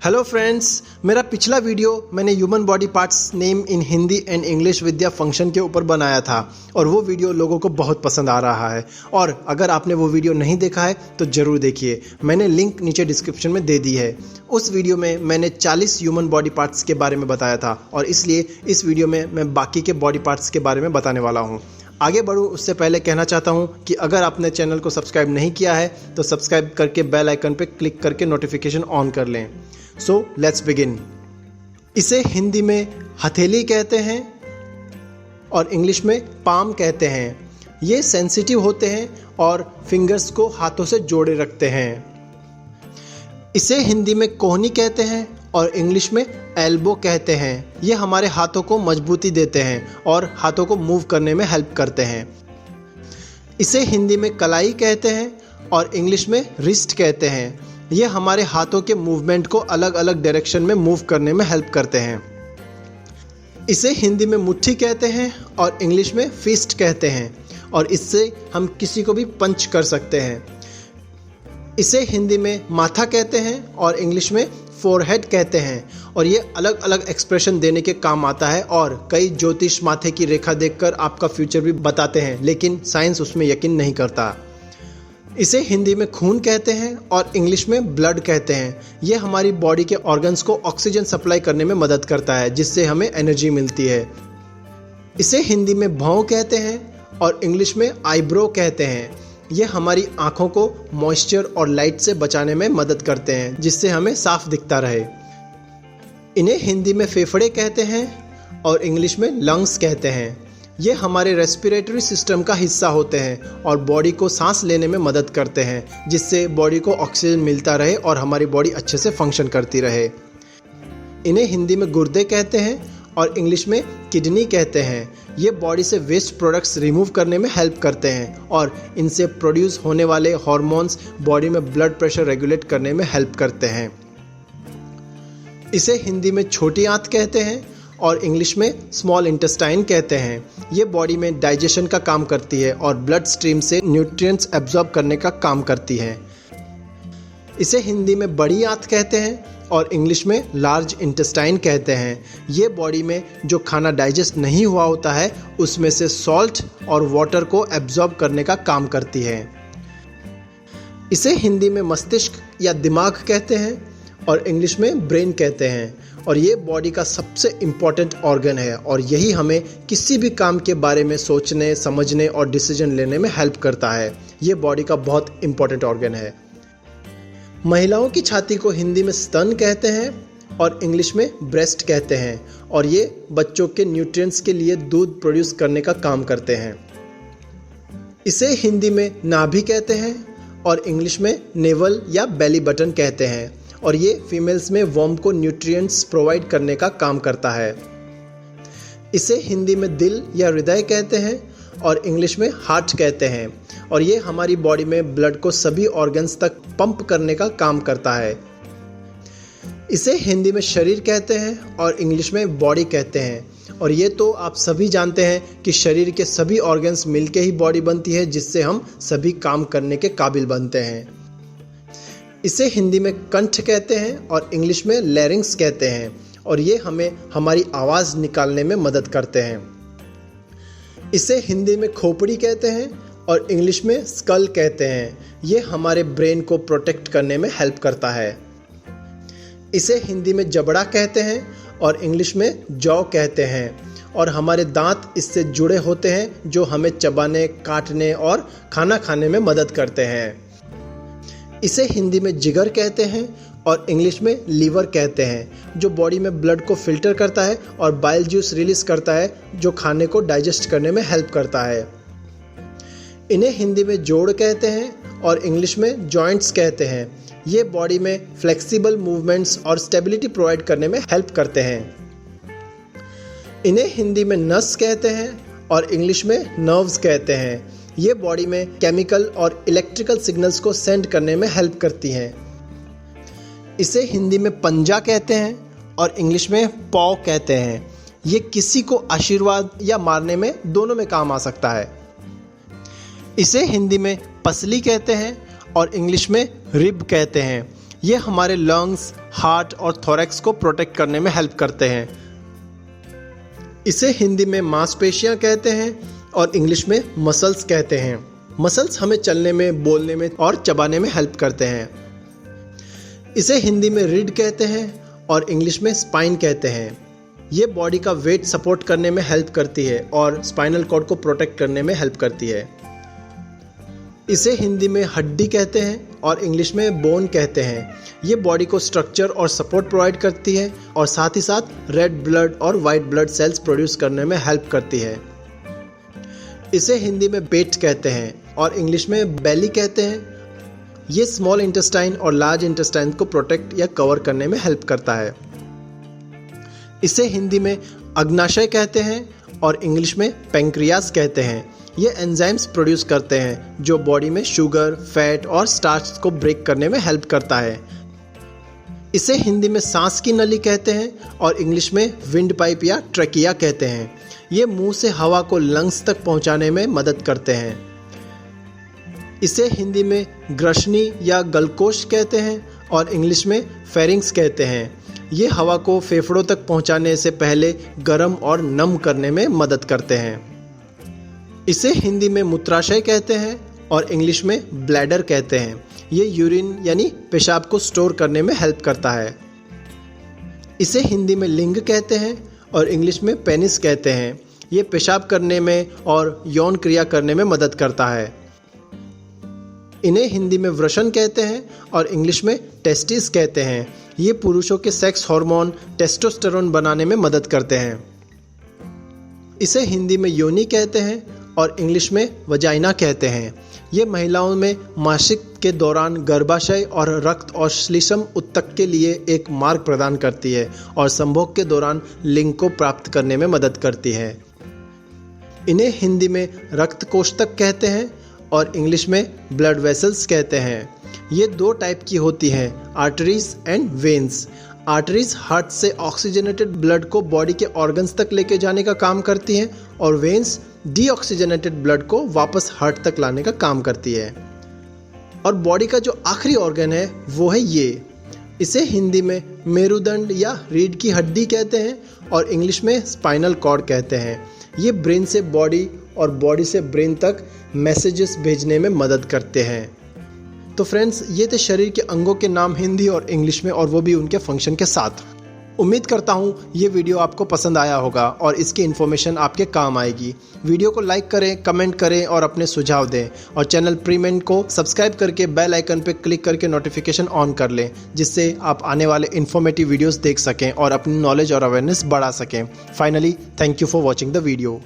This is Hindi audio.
हेलो फ्रेंड्स, मेरा पिछला वीडियो मैंने human body parts name in Hindi and English with the function के ऊपर बनाया था और वो वीडियो लोगों को बहुत पसंद आ रहा है। और अगर आपने वो वीडियो नहीं देखा है तो ज़रूर देखिए, मैंने लिंक नीचे डिस्क्रिप्शन में दे दी है। उस वीडियो में मैंने 40 ह्यूमन बॉडी पार्ट्स के बारे में बताया था और इसलिए इस वीडियो में मैं बाकी के बॉडी पार्ट्स के बारे में बताने वाला हूँ। आगे बढ़ूँ उससे पहले कहना चाहता हूँ कि अगर आपने चैनल को सब्सक्राइब नहीं किया है तो सब्सक्राइब करके बेल आइकन पर क्लिक करके नोटिफिकेशन ऑन कर लें। So let's begin. इसे हिंदी में हथेली कहते हैं और इंग्लिश में पाम कहते हैं। ये सेंसिटिव होते हैं और फिंगर्स को हाथों से जोड़े रखते हैं। इसे हिंदी में कोहनी कहते हैं और इंग्लिश में एल्बो कहते हैं। ये हमारे हाथों को मजबूती देते हैं और हाथों को मूव करने में हेल्प करते हैं। इसे हिंदी में कलाई कहते हैं और इंग्लिश में रिस्ट कहते हैं। ये हमारे हाथों के मूवमेंट को अलग अलग डायरेक्शन में मूव करने में हेल्प करते हैं। इसे हिंदी में मुट्ठी कहते हैं और इंग्लिश में फिस्ट कहते हैं और इससे हम किसी को भी पंच कर सकते हैं। इसे हिंदी में माथा कहते हैं और इंग्लिश में फोरहेड कहते हैं और ये अलग अलग एक्सप्रेशन देने के काम आता है। और कई ज्योतिष माथे की रेखा देखकर आपका फ्यूचर भी बताते हैं, लेकिन साइंस उसमें यकीन नहीं करता। इसे हिंदी में खून कहते हैं और इंग्लिश में ब्लड कहते हैं। ये हमारी बॉडी के ऑर्गन्स को ऑक्सीजन सप्लाई करने में मदद करता है, जिससे हमें एनर्जी मिलती है। इसे हिंदी में भौं कहते हैं और इंग्लिश में आईब्रो कहते हैं। ये हमारी आँखों को मॉइस्चर और लाइट से बचाने में मदद करते हैं, जिससे हमें साफ दिखता रहे। इन्हें हिंदी में फेफड़े कहते हैं और इंग्लिश में लंग्स कहते हैं। ये हमारे रेस्पिरेटरी सिस्टम का हिस्सा होते हैं और बॉडी को सांस लेने में मदद करते हैं, जिससे बॉडी को ऑक्सीजन मिलता रहे और हमारी बॉडी अच्छे से फंक्शन करती रहे। इन्हें हिंदी में गुर्दे कहते हैं और इंग्लिश में किडनी कहते हैं। ये बॉडी से वेस्ट प्रोडक्ट्स रिमूव करने में हेल्प करते हैं और इनसे प्रोड्यूस होने वाले हार्मोन्स बॉडी में ब्लड प्रेशर रेगुलेट करने में हेल्प करते हैं। इसे हिंदी में छोटी आंत कहते हैं और इंग्लिश में स्मॉल इंटेस्टाइन कहते हैं। ये बॉडी में डाइजेशन का काम करती है और ब्लड स्ट्रीम से न्यूट्रिएंट्स एब्जॉर्ब करने का काम करती है। इसे हिंदी में बड़ी आंत कहते हैं और इंग्लिश में लार्ज इंटेस्टाइन कहते हैं। ये बॉडी में जो खाना डाइजेस्ट नहीं हुआ होता है उसमें से सॉल्ट और वाटर को एब्जॉर्ब करने का काम करती है। इसे हिंदी में मस्तिष्क या दिमाग कहते हैं और इंग्लिश में ब्रेन कहते हैं और ये बॉडी का सबसे इम्पॉर्टेंट ऑर्गन है और यही हमें किसी भी काम के बारे में सोचने, समझने और डिसीजन लेने में हेल्प करता है। ये बॉडी का बहुत इम्पॉर्टेंट ऑर्गन है। महिलाओं की छाती को हिंदी में स्तन कहते हैं और इंग्लिश में ब्रेस्ट कहते हैं और ये बच्चों के न्यूट्रिएंट्स के लिए दूध प्रोड्यूस करने का काम करते हैं। इसे हिंदी में नाभि कहते हैं और इंग्लिश में नेवल या बेली बटन कहते हैं और ये फीमेल्स में वर्म को न्यूट्रिएंट्स प्रोवाइड करने का काम करता है। इसे हिंदी में दिल या हृदय कहते हैं और इंग्लिश में हार्ट कहते हैं और ये हमारी बॉडी में ब्लड को सभी ऑर्गन्स तक पंप करने का काम करता है। इसे हिंदी में शरीर कहते हैं और इंग्लिश में बॉडी कहते हैं और ये तो आप सभी जानते हैं कि शरीर के सभी ऑर्गन्स मिलके ही बॉडी बनती है, जिससे हम सभी काम करने के काबिल बनते हैं। इसे हिंदी में कंठ कहते हैं और इंग्लिश में लैरिंक्स कहते हैं और ये हमें हमारी आवाज़ निकालने में मदद करते हैं। इसे हिंदी में खोपड़ी कहते हैं और इंग्लिश में स्कल कहते हैं। ये हमारे ब्रेन को प्रोटेक्ट करने में हेल्प करता है। इसे हिंदी में जबड़ा कहते हैं और इंग्लिश में जॉ कहते हैं और हमारे दांत इससे जुड़े होते हैं, जो हमें चबाने, काटने और खाना खाने में मदद करते हैं। इसे हिंदी में जिगर कहते हैं और इंग्लिश में लीवर कहते हैं, जो बॉडी में ब्लड को फिल्टर करता है और बाइल जूस रिलीज करता है, जो खाने को डाइजेस्ट करने में हेल्प करता है। इन्हें हिंदी में जोड़ कहते हैं और इंग्लिश में जॉइंट्स कहते हैं। ये बॉडी में फ्लेक्सिबल मूवमेंट्स और स्टेबिलिटी प्रोवाइड करने में हेल्प करते हैं। इन्हें हिंदी में नस कहते हैं और इंग्लिश में नर्व्स कहते हैं। ये बॉडी में केमिकल और इलेक्ट्रिकल सिग्नल्स को सेंड करने में हेल्प करती हैं। इसे हिंदी में पंजा कहते हैं और इंग्लिश में पॉ कहते हैं। ये किसी को आशीर्वाद या मारने में दोनों में काम आ सकता है। इसे हिंदी में पसली कहते हैं और इंग्लिश में रिब कहते हैं। ये हमारे लंग्स, हार्ट और थोरैक्स को प्रोटेक्ट करने में हेल्प करते हैं। इसे हिंदी में मांसपेशियां कहते हैं और इंग्लिश में मसल्स कहते हैं। मसल्स हमें चलने में, बोलने में और चबाने में हेल्प करते हैं। इसे हिंदी में रीढ़ कहते हैं और इंग्लिश में स्पाइन कहते हैं। ये बॉडी का वेट सपोर्ट करने में हेल्प करती है और स्पाइनल कॉर्ड को प्रोटेक्ट करने में हेल्प करती है। इसे हिंदी में हड्डी कहते हैं और इंग्लिश में बोन कहते हैं। ये बॉडी को स्ट्रक्चर और सपोर्ट प्रोवाइड करती है और साथ ही साथ रेड ब्लड और वाइट ब्लड सेल्स प्रोड्यूस करने में हेल्प करती है। इसे हिंदी में पेट कहते हैं और इंग्लिश में बेली कहते हैं। ये स्मॉल इंटेस्टाइन और लार्ज इंटेस्टाइन को प्रोटेक्ट या कवर करने में हेल्प करता है। इसे हिंदी में अग्नाशय कहते हैं और इंग्लिश में पैंक्रियाज कहते हैं। ये एंजाइम्स प्रोड्यूस करते हैं जो बॉडी में शुगर, फैट और स्टार्च को ब्रेक करने में हेल्प करता है। इसे हिंदी में सांस की नली कहते हैं और इंग्लिश में विंड पाइप या ट्रैकिया कहते हैं। ये मुंह से हवा को लंग्स तक पहुंचाने में मदद करते हैं। इसे हिंदी में ग्रसनी या गलकोश कहते हैं और इंग्लिश में फेरिंग्स कहते हैं। ये हवा को फेफड़ों तक पहुंचाने से पहले गर्म और नम करने में मदद करते हैं। इसे हिंदी में मूत्राशय कहते हैं और इंग्लिश में ब्लैडर कहते हैं। ये यूरिन यानी पेशाब को स्टोर करने में हेल्प करता है। इसे हिंदी में लिंग कहते हैं और इंग्लिश में पेनिस कहते हैं। ये पेशाब करने में और यौन क्रिया करने में मदद करता है। इन्हें हिंदी में वृषण कहते हैं और इंग्लिश में टेस्टिस कहते हैं। ये पुरुषों के सेक्स हार्मोन टेस्टोस्टेरोन बनाने में मदद करते हैं। इसे हिंदी में योनि कहते हैं और इंग्लिश में वजाइना कहते हैं। ये महिलाओं में मासिक के दौरान गर्भाशय और रक्त और श्लेष्म उत्तक के लिए एक मार्ग प्रदान करती है और संभोग के दौरान लिंग को प्राप्त करने में मदद करती है। इन्हें हिंदी में रक्त कोष्ठक कहते हैं और इंग्लिश में ब्लड वेसल्स कहते हैं। ये दो टाइप की होती हैं, arteries and veins. Arteries heart से ऑक्सीजनेटेड ब्लड को बॉडी के ऑर्गन्स तक लेके जाने का काम करती हैं और वेन्स डीऑक्सीजनेटेड ब्लड को वापस हार्ट तक लाने का काम करती है। और बॉडी का जो आखिरी ऑर्गन है वो है ये। इसे हिंदी में मेरुदंड या रीढ़ की हड्डी कहते हैं और इंग्लिश में स्पाइनल कॉर्ड कहते हैं। ये ब्रेन से बॉडी और बॉडी से ब्रेन तक मैसेजेस भेजने में मदद करते हैं। तो फ्रेंड्स, ये थे शरीर के अंगों के नाम हिंदी और इंग्लिश में, और वो भी उनके फंक्शन के साथ। उम्मीद करता हूँ ये वीडियो आपको पसंद आया होगा और इसकी इन्फॉर्मेशन आपके काम आएगी। वीडियो को लाइक करें, कमेंट करें और अपने सुझाव दें, और चैनल प्रीमेंट को सब्सक्राइब करके बेल आइकन पर क्लिक करके नोटिफिकेशन ऑन कर लें, जिससे आप आने वाले इन्फॉर्मेटिव वीडियोस देख सकें और अपनी नॉलेज और अवेयरनेस बढ़ा सकें। Finally, thank you for watching the video.